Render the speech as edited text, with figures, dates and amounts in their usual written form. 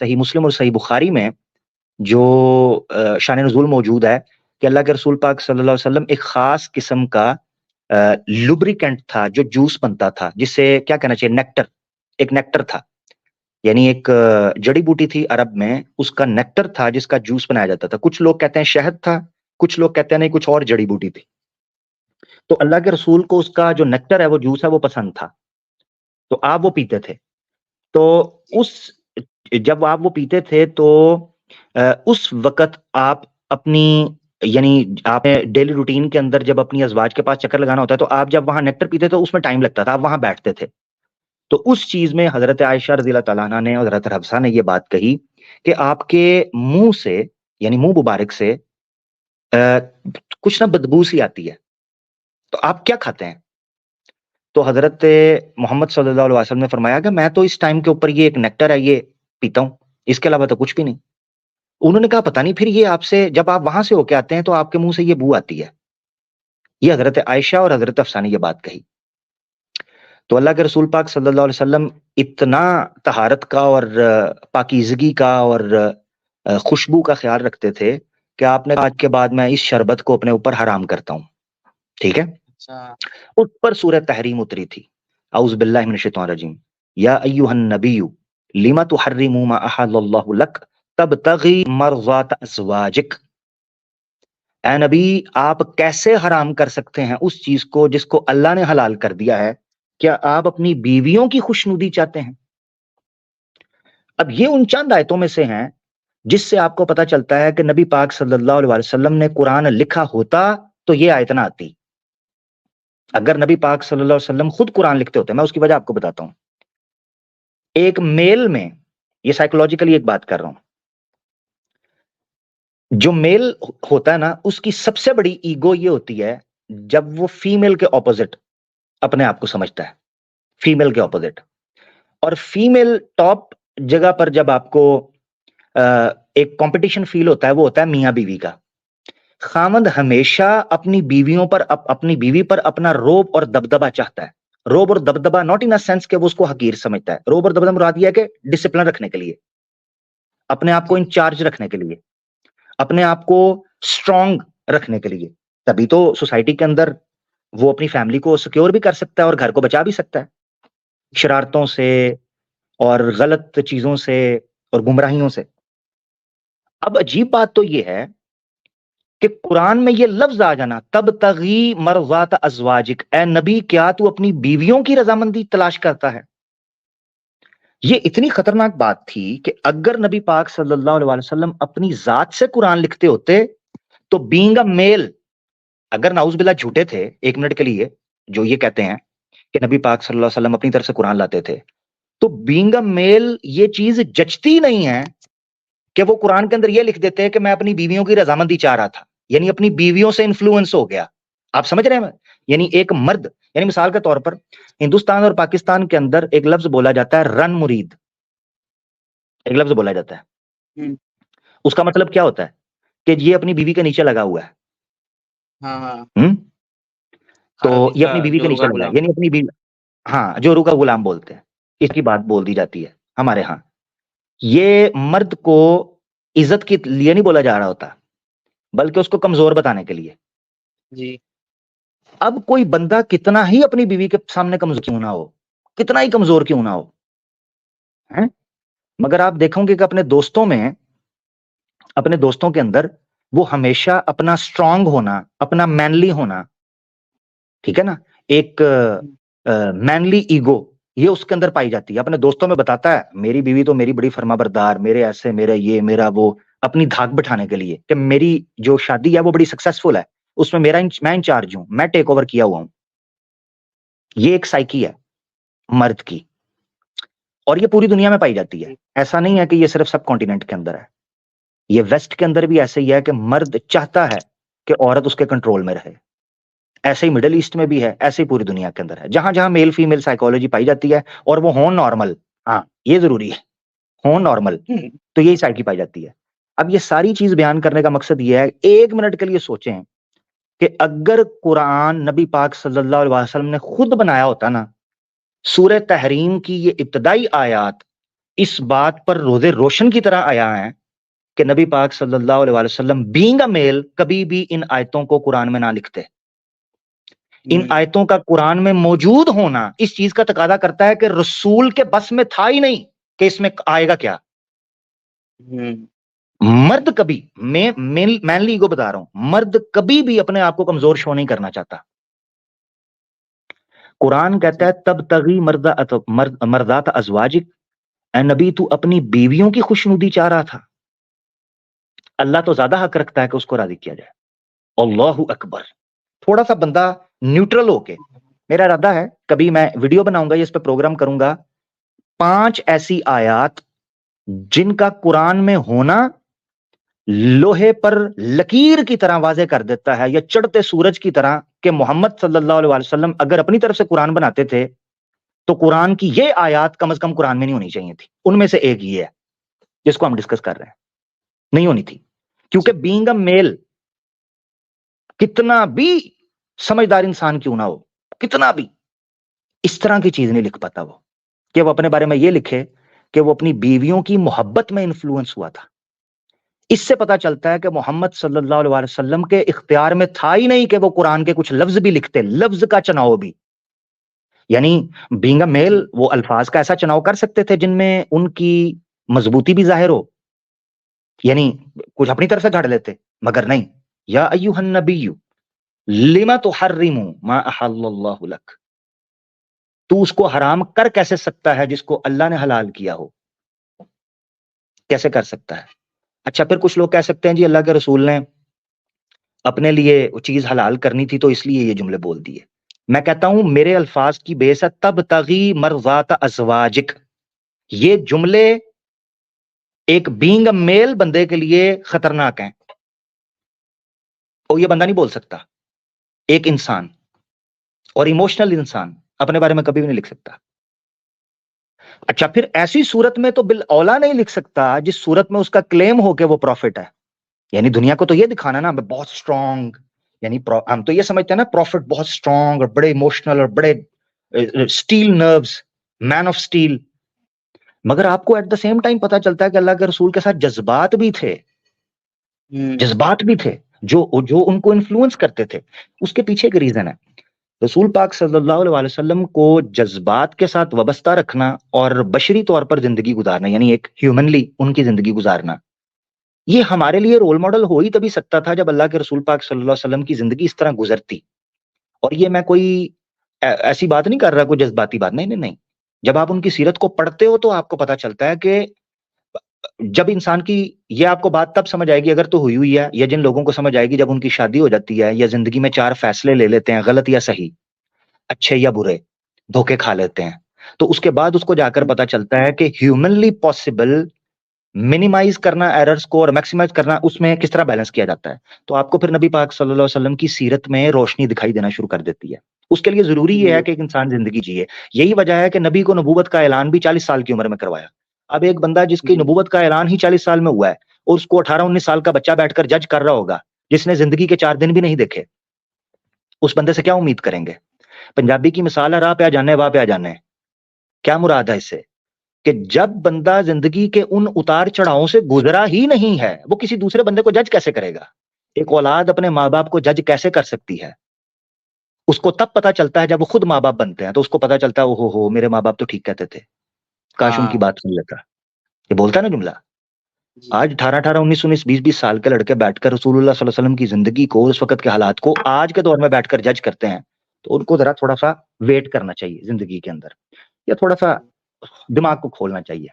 صحیح مسلم اور صحیح بخاری میں جو شان نزول موجود ہے کہ اللہ کے رسول پاک صلی اللہ علیہ وسلم ایک خاص قسم کا لوبریکنٹ تھا جو جوس بنتا تھا، جس سے کیا کہنا چاہیے، نیکٹر، ایک نیکٹر تھا، یعنی ایک جڑی بوٹی تھی عرب میں، اس کا نیکٹر تھا جس کا جوس بنایا جاتا تھا. کچھ لوگ کہتے ہیں شہد تھا، کچھ لوگ کہتے ہیں نہیں کچھ اور جڑی بوٹی تھی. تو اللہ کے رسول کو اس کا جو نیکٹر ہے، وہ جوس ہے، وہ پسند تھا، تو آپ وہ پیتے تھے. تو اس جب آپ وہ پیتے تھے تو اس وقت آپ اپنی یعنی آپ ڈیلی روٹین کے اندر جب اپنی ازواج کے پاس چکر لگانا ہوتا ہے تو آپ جب وہاں نیکٹر پیتے تو اس میں ٹائم لگتا تھا، آپ وہاں بیٹھتے تھے. تو اس چیز میں حضرت عائشہ رضی اللہ تعالیٰ عنہ نے اور حضرت حفصہ نے یہ بات کہی کہ آپ کے منہ سے یعنی منہ مبارک سے کچھ نہ بدبو سی آتی ہے، تو آپ کیا کھاتے ہیں؟ تو حضرت محمد صلی اللہ علیہ وسلم نے فرمایا کہ میں تو اس ٹائم کے اوپر یہ ایک نیکٹر ہے یہ پیتا ہوں، اس کے علاوہ تو کچھ بھی نہیں. انہوں نے کہا پتہ نہیں پھر یہ آپ سے جب آپ وہاں سے ہو کے آتے ہیں تو آپ کے منہ سے یہ بو آتی ہے. یہ حضرت عائشہ اور حضرت حفصہ نے یہ بات کہی. تو اللہ کے رسول پاک صلی اللہ علیہ وسلم اتنا طہارت کا اور پاکیزگی کا اور خوشبو کا خیال رکھتے تھے کہ آپ نے آج کے بعد میں اس شربت کو اپنے اوپر حرام کرتا ہوں. ٹھیک ہے، اس پر سورہ تحریم اتری تھی، اعوذ باللہ من الشیطان الرجیم، یا ایھا النبی لما تحرم ما احل اللہ لک تبتغی مرضات ازواجک. اے نبی آپ کیسے حرام کر سکتے ہیں اس چیز کو جس کو اللہ نے حلال کر دیا ہے؟ کیا آپ اپنی بیویوں کی خوشنودی چاہتے ہیں؟ اب یہ ان چند آیتوں میں سے ہیں جس سے آپ کو پتا چلتا ہے کہ نبی پاک صلی اللہ علیہ وسلم نے قرآن لکھا ہوتا تو یہ آیت نہ آتی. اگر نبی پاک صلی اللہ علیہ وسلم خود قرآن لکھتے ہوتے، میں اس کی وجہ آپ کو بتاتا ہوں. ایک میل میں، یہ سائیکولوجیکلی ایک بات کر رہا ہوں، جو میل ہوتا ہے نا اس کی سب سے بڑی ایگو یہ ہوتی ہے جب وہ فیمیل کے اپوزٹ اپنے آپ کو سمجھتا ہے، فیمیل کے اپوزٹ. اور فیمیل ٹاپ جگہ پر جب آپ کو ایک کمپٹیشن فیل ہوتا ہے وہ ہوتا ہے میاں بیوی کا. خامند ہمیشہ اپنی بیویوں پر اپنی بیوی پر اپنا روب اور دبدبہ چاہتا ہے. روب اور دبدبہ ناٹ ان سینس کہ وہ اس کو حقیر سمجھتا ہے، روب اور دبدبہ مراد یہ ہے کہ ڈسپلن رکھنے کے لیے، اپنے آپ کو انچارج رکھنے کے لیے، اپنے آپ کو اسٹرانگ رکھنے کے لیے. تبھی تو سوسائٹی کے اندر وہ اپنی فیملی کو سیکیور بھی کر سکتا ہے اور گھر کو بچا بھی سکتا ہے شرارتوں سے اور غلط چیزوں سے اور گمراہیوں سے. اب عجیب بات تو یہ ہے کہ قرآن میں یہ لفظ آ جانا تبتغی مرضات ازواجک، اے نبی کیا تو اپنی بیویوں کی رضامندی تلاش کرتا ہے؟ یہ اتنی خطرناک بات تھی کہ اگر نبی پاک صلی اللہ علیہ وسلم اپنی ذات سے قرآن لکھتے ہوتے تو بینگ اے میل، اگر نعوذ باللہ جھوٹے تھے ایک منٹ کے لیے جو یہ کہتے ہیں کہ نبی پاک صلی اللہ علیہ وسلم اپنی طرف سے قرآن لاتے تھے، تو بینگ اے میل یہ چیز جچتی نہیں ہے کہ وہ قرآن کے اندر یہ لکھ دیتے کہ میں اپنی بیویوں کی رضامندی چاہ رہا تھا، یعنی اپنی بیویوں سے انفلوئنس ہو گیا. آپ سمجھ رہے ہیں؟ یعنی ایک مرد، یعنی مثال کے طور پر ہندوستان اور پاکستان کے اندر ایک لفظ بولا جاتا ہے رن مرید، ایک لفظ بولا جاتا ہے، اس کا مطلب کیا ہوتا ہے کہ یہ اپنی بیوی کے نیچے لگا ہوا ہے. تو یہ اپنی بیوی کے نیچے لگا ہے، یعنی اپنی بیوی، ہاں جورو کا غلام بولتے ہیں، اس کی بات بول دی جاتی ہے ہمارے ہاں. یہ مرد کو عزت کے لیے نہیں بولا جا رہا ہوتا بلکہ اس کو کمزور بتانے کے لیے. جی اب کوئی بندہ کتنا ہی اپنی بیوی کے سامنے کمزور کیوں نہ ہو، کتنا ہی کمزور کیوں نہ ہو، مگر آپ دیکھو گے کہ اپنے دوستوں کے اندر وہ ہمیشہ اپنا اسٹرانگ ہونا، اپنا مینلی ہونا، ٹھیک ہے نا، ایک مینلی ایگو یہ اس کے اندر پائی جاتی ہے. اپنے دوستوں میں بتاتا ہے میری بیوی تو میری بڑی فرما بردار، میرے ایسے، میرا یہ، میرا وہ، اپنی دھاک بٹھانے کے لیے کہ میری جو شادی ہے وہ بڑی سکسیسفل ہے، اس میں میں انچارج ہوں، میں ٹیک اوور کیا ہوا ہوں. یہ ایک سائیکی ہے مرد کی اور یہ پوری دنیا میں پائی جاتی ہے. ایسا نہیں ہے کہ یہ صرف سب کانٹیننٹ کے اندر ہے، یہ ویسٹ کے اندر بھی ایسے ہی ہے کہ مرد چاہتا ہے کہ عورت اس کے کنٹرول میں رہے. ایسے ہی مڈل ایسٹ میں بھی ہے، ایسے ہی پوری دنیا کے اندر ہے، جہاں جہاں میل فیمیل سائیکولوجی پائی جاتی ہے اور وہ ہون نارمل، ہاں یہ ضروری ہے، ہون نارمل، تو یہی سائیکی پائی جاتی ہے. اب یہ ساری چیز بیان کرنے کا مقصد یہ ہے ایک منٹ کے لیے سوچیں کہ اگر قرآن نبی پاک صلی اللہ علیہ وسلم نے خود بنایا ہوتا نا، سورہ تحریم کی یہ ابتدائی آیات اس بات پر روزے روشن کی طرح آیا ہے کہ نبی پاک صلی اللہ علیہ وسلم بینگ اے میل کبھی بھی ان آیتوں کو قرآن میں نہ لکھتے. ان آیتوں کا قرآن میں موجود ہونا اس چیز کا تقاضا کرتا ہے کہ رسول کے بس میں تھا ہی نہیں کہ اس میں آئے گا کیا. مرد کبھی، میں مینلی کو بتا رہا ہوں، مرد کبھی بھی اپنے آپ کو کمزور شو نہیں کرنا چاہتا. قرآن کہتا ہے تب تغی مردات ازواجک، اے نبی تو اپنی بیویوں کی خوشنودی چاہ رہا تھا. اللہ تو زیادہ حق رکھتا ہے کہ اس کو راضی کیا جائے. اللہ اکبر. تھوڑا سا بندہ نیوٹرل ہو کے، میرا ارادہ ہے کبھی میں ویڈیو بناؤں گا یا اس پہ پروگرام کروں گا، 5 ایسی آیات جن کا قرآن میں ہونا لوہے پر لکیر کی طرح واضح کر دیتا ہے، یا چڑھتے سورج کی طرح، کہ محمد صلی اللہ علیہ وسلم اگر اپنی طرف سے قرآن بناتے تھے تو قرآن کی یہ آیات کم از کم قرآن میں نہیں ہونی چاہیے تھی. ان میں سے ایک یہ ہے جس کو ہم ڈسکس کر رہے ہیں، نہیں ہونی تھی. کیونکہ بینگ اے میل، کتنا بھی سمجھدار انسان کیوں نہ ہو، کتنا بھی، اس طرح کی چیز نہیں لکھ پاتا وہ کہ وہ اپنے بارے میں یہ لکھے کہ وہ اپنی بیویوں کی محبت میں انفلوئنس ہوا تھا. اس سے پتا چلتا ہے کہ محمد صلی اللہ علیہ وسلم کے اختیار میں تھا ہی نہیں کہ وہ قرآن کے کچھ لفظ بھی لکھتے، لفظ کا چناؤ بھی. یعنی بینگ اے میل وہ الفاظ کا ایسا چناؤ کر سکتے تھے جن میں ان کی مضبوطی بھی ظاہر ہو، یعنی کچھ اپنی طرف سے گھڑ لیتے، مگر نہیں. یا ایھا النبی لما تحرم ما احل اللہ لک، تو اس کو حرام کر کیسے سکتا ہے جس کو اللہ نے حلال کیا ہو، کیسے کر سکتا ہے. اچھا پھر کچھ لوگ کہہ سکتے ہیں جی اللہ کے رسول نے اپنے لیے وہ چیز حلال کرنی تھی تو اس لیے یہ جملے بول دیے. میں کہتا ہوں میرے الفاظ کی بیس ہے تب تغی مرضات ازواجک. یہ جملے ایک بینگ اے میل بندے کے لیے خطرناک ہیں، اور یہ بندہ نہیں بول سکتا. ایک انسان اور ایموشنل انسان اپنے بارے میں کبھی بھی نہیں لکھ سکتا. اچھا پھر ایسی صورت میں تو بالاولا نہیں لکھ سکتا جس صورت میں اس کا کلیم ہو کہ وہ پروفٹ ہے. یعنی دنیا کو تو یہ دکھانا نا میں بہت اسٹرانگ، یعنی ہم تو یہ سمجھتے ہیں نا پروفٹ بہت اسٹرانگ اور بڑے ایموشنل اور بڑے steel nerves, man of steel. مگر آپ کو ایٹ دا سیم ٹائم پتا چلتا ہے کہ اللہ کے رسول کے ساتھ جذبات بھی تھے، جذبات بھی تھے جو ان کو انفلوئنس کرتے تھے. اس کے پیچھے ایک ریزن ہے. رسول پاک صلی اللہ علیہ وسلم کو جذبات کے ساتھ وابستہ رکھنا اور بشری طور پر زندگی گزارنا، یعنی ایک ہیومنلی ان کی زندگی گزارنا، یہ ہمارے لیے رول ماڈل ہو ہی تبھی سکتا تھا جب اللہ کے رسول پاک صلی اللہ علیہ وسلم کی زندگی اس طرح گزرتی. اور یہ میں کوئی ایسی بات نہیں کر رہا، کوئی جذباتی بات نہیں. جب آپ ان کی سیرت کو پڑھتے ہو تو آپ کو پتا چلتا ہے کہ جب انسان کی، یہ آپ کو بات تب سمجھ آئے گی اگر تو ہوئی ہے، یا جن لوگوں کو سمجھ آئے گی جب ان کی شادی ہو جاتی ہے یا زندگی میں 4 فیصلے لے لیتے ہیں، غلط یا صحیح، اچھے یا برے، دھوکے کھا لیتے ہیں، تو اس کے بعد اس کو جا کر پتا چلتا ہے کہ ہیومنلی پاسبل منیمائز کرنا ایررز کو اور میکسیمائز کرنا، اس میں کس طرح بیلنس کیا جاتا ہے. تو آپ کو پھر نبی پاک صلی اللہ علیہ وسلم کی سیرت میں روشنی دکھائی دینا شروع کر دیتی ہے. اس کے لیے ضروری یہ ہے کہ ایک انسان زندگی جیے. یہی وجہ ہے کہ نبی کو نبوت کا اعلان بھی 40 سال کی عمر میں کروایا. اب ایک بندہ جس کی نبوت کا اعلان ہی 40 سال میں ہوا ہے اور اس کو 18-19 سال کا بچہ بیٹھ کر جج کر رہا ہوگا جس نے زندگی کے 4 دن بھی نہیں دیکھے، اس بندے سے کیا امید کریں گے؟ پنجابی کی مثال ہے راہ پہ آ جانے واہ پہ آ جانے. کیا مراد ہے اس سے؟ کہ جب بندہ زندگی کے ان اتار چڑھاؤں سے گزرا ہی نہیں ہے، وہ کسی دوسرے بندے کو جج کیسے کرے گا؟ ایک اولاد اپنے ماں باپ کو جج کیسے کر سکتی ہے؟ اس کو تب پتا چلتا ہے جب وہ خود ماں باپ بنتے ہیں، تو اس کو پتا چلتا ہے ہو میرے ماں باپ تو ٹھیک کہتے تھے، کاش ان کی بات سن لیتا. یہ بولتا ہے نا جملہ. آج 18 19 19 20 سال کے لڑکے بیٹھ کر رسول اللہ صلی اللہ علیہ وسلم کی زندگی کو، اس وقت کے حالات کو آج کے دور میں بیٹھ کر جج کرتے ہیں، تو ان کو ذرا تھوڑا سا ویٹ کرنا چاہیے زندگی کے اندر، یا تھوڑا سا دماغ کو کھولنا چاہیے.